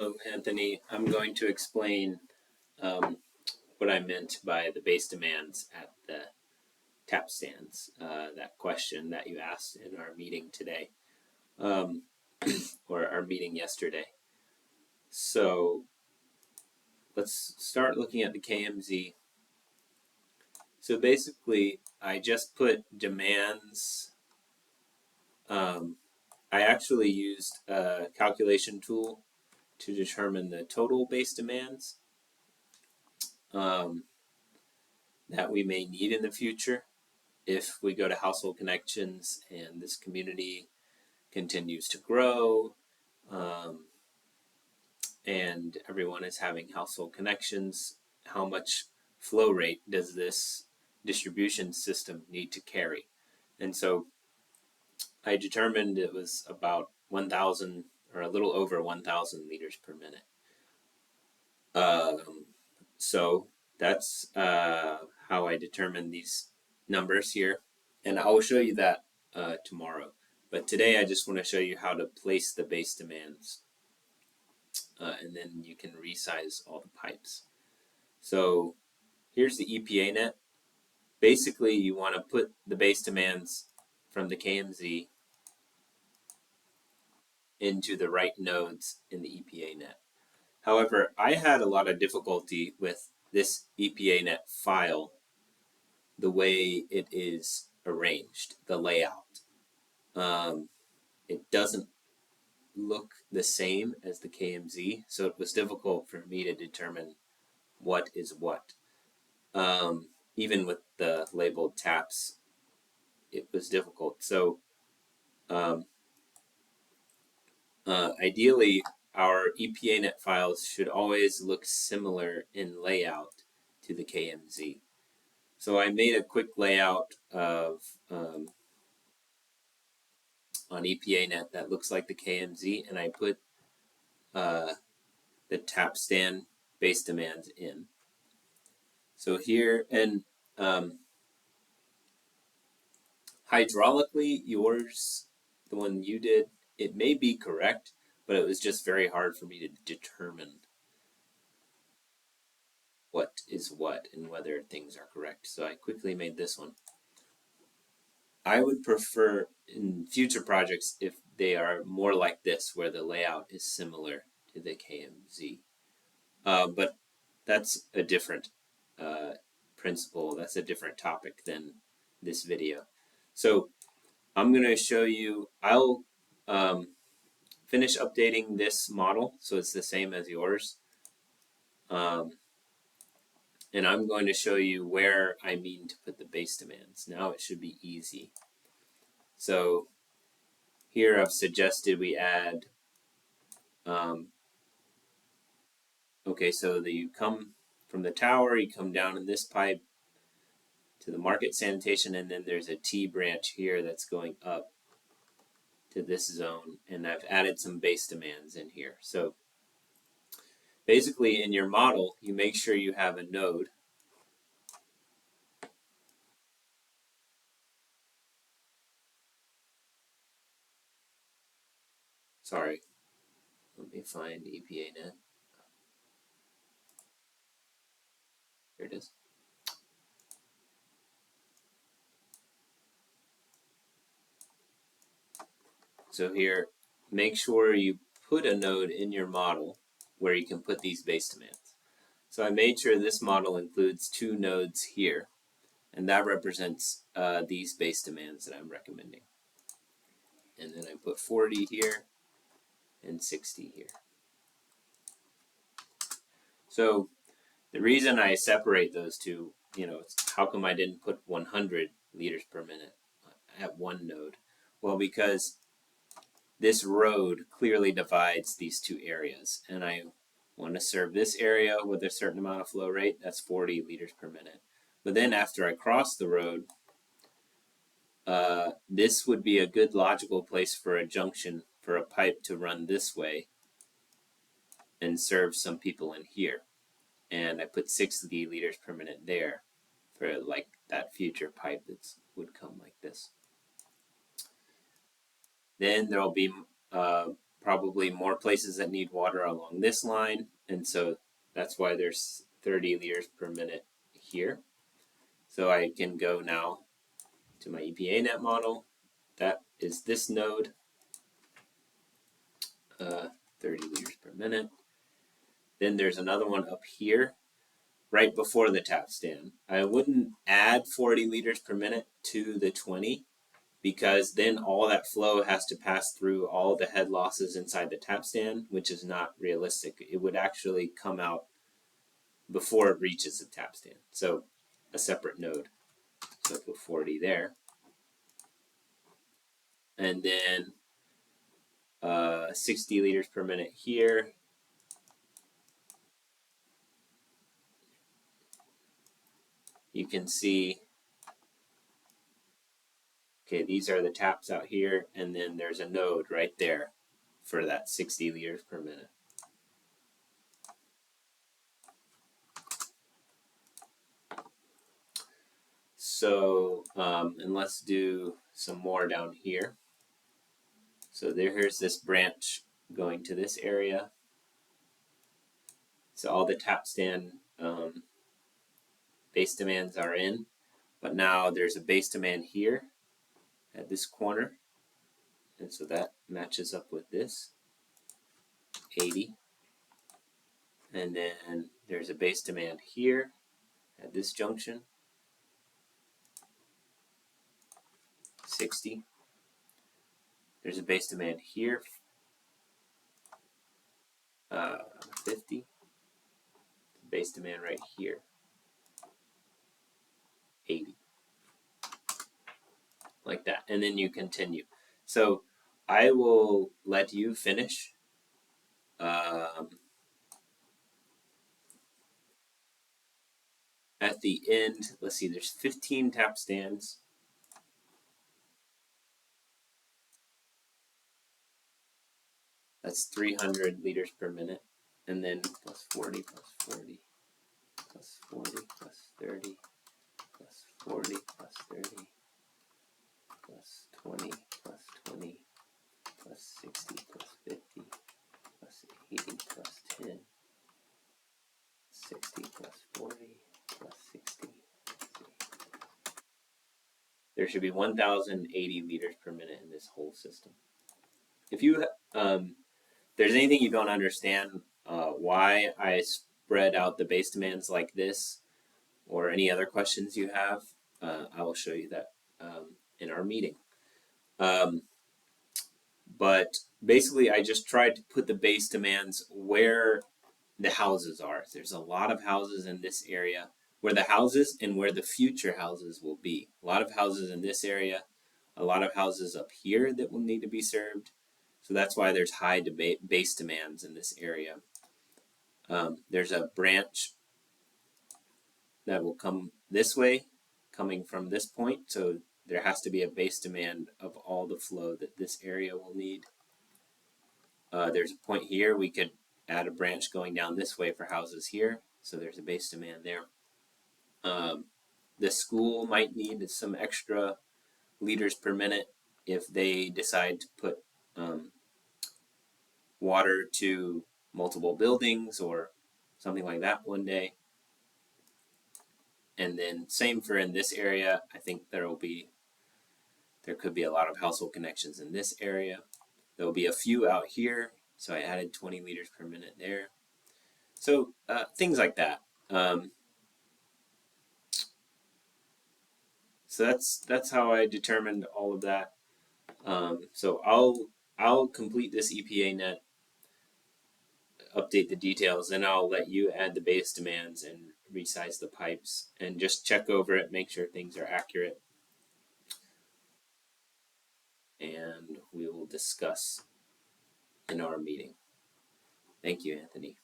Hello, Anthony. I'm going to explain what I meant by the base demands at the tap stands, that question that you asked in our meeting today, um, or our meeting yesterday. So let's start looking at the KMZ. So basically, I just put demands. I actually used a calculation tool to determine the total base demands that we may need in the future if we go to household connections and this community continues to grow, and everyone is having household connections, how much flow rate does this distribution system need to carry? And so I determined it was about 1,000 or a little over 1,000 liters per minute. So that's how I determined these numbers here. And I will show you that tomorrow. But today I just want to show you how to place the base demands. And then you can resize all the pipes. So here's the Epanet. Basically, you want to put the base demands from the KMZ into the right nodes in the Epanet. However, I had a lot of difficulty with this Epanet file, the way it is arranged, the layout. It doesn't look the same as the KMZ, so it was difficult for me to determine what is what. Even with the labeled taps, it was difficult. So ideally, our Epanet files should always look similar in layout to the KMZ. So I made a quick layout of on Epanet that looks like the KMZ, and I put the tap stand base demands in. So here, and hydraulically, yours, the one you did, it may be correct, but it was just very hard for me to determine what is what and whether things are correct. So I quickly made this one. I would prefer in future projects if they are more like this, where the layout is similar to the KMZ. But that's a different principle. That's a different topic than this video. So I'm going to show you, I'll finish updating this model so it's the same as yours. And I'm going to show you where I mean to put the base demands. Now it should be easy. So here I've suggested we add, okay, so that you come from the tower, you come down in this pipe to the market sanitation, and then there's a T branch here that's going up to this zone, and I've added some base demands in here. So basically in your model, you make sure you have a node. Sorry, let me find Epanet. Here it is. So here, make sure you put a node in your model where you can put these base demands. So I made sure this model includes 2 nodes here, and that represents these base demands that I'm recommending. And then I put 40 here and 60 here. So the reason I separate those two, how come I didn't put 100 liters per minute at one node? Well, because this road clearly divides these 2 areas, and I want to serve this area with a certain amount of flow rate. That's 40 liters per minute. But then after I cross the road, this would be a good logical place for a junction for a pipe to run this way and serve some people in here. And I put 60 liters per minute there for like that future pipe that would come like this. Then there'll be probably more places that need water along this line, and so that's why there's 30 liters per minute here. So I can go now to my Epanet model. That is this node, 30 liters per minute. Then there's another one up here, right before the tap stand. I wouldn't add 40 liters per minute to the 20 because then all that flow has to pass through all the head losses inside the tap stand, which is not realistic. It would actually come out before it reaches the tap stand. So a separate node. So put 40 there. And then 60 liters per minute here. You can see, okay, these are the taps out here, and then there's a node right there for that 60 liters per minute. So, and let's do some more down here. So here's this branch going to this area. So all the tap stand base demands are in, but now there's a base demand here at this corner, and so that matches up with this 80. And then there's a base demand here at this junction, 60. There's a base demand here, 50. Base demand right here, 80. Like that, and then you continue. So I will let you finish. At the end, let's see, there's 15 tap stands. That's 300 liters per minute. And then plus 40, plus 40, plus 40, plus 30, plus 40, plus 30, plus 20, plus 20, plus 60, plus 50, plus 80, plus 10, 60, plus 40, plus 60. There should be 1,080 liters per minute in this whole system. If you there's anything you don't understand why I spread out the base demands like this, or any other questions you have, I will show you that in our meeting. But basically, I just tried to put the base demands where the houses are. There's a lot of houses in this area, where the houses and where the future houses will be. A lot of houses in this area, a lot of houses up here that will need to be served. So that's why there's high base demands in this area. There's a branch that will come this way, coming from this point. So there has to be a base demand of all the flow that this area will need. There's a point here. We could add a branch going down this way for houses here. So there's a base demand there. The school might need some extra liters per minute if they decide to put water to multiple buildings or something like that one day. And then same for in this area. I think there could be a lot of household connections in this area. There will be a few out here, so I added 20 liters per minute there. So things like that. So that's how I determined all of that. So I'll complete this Epanet, update the details, then I'll let you add the base demands and resize the pipes and just check over it, make sure things are accurate. And we will discuss in our meeting. Thank you, Anthony.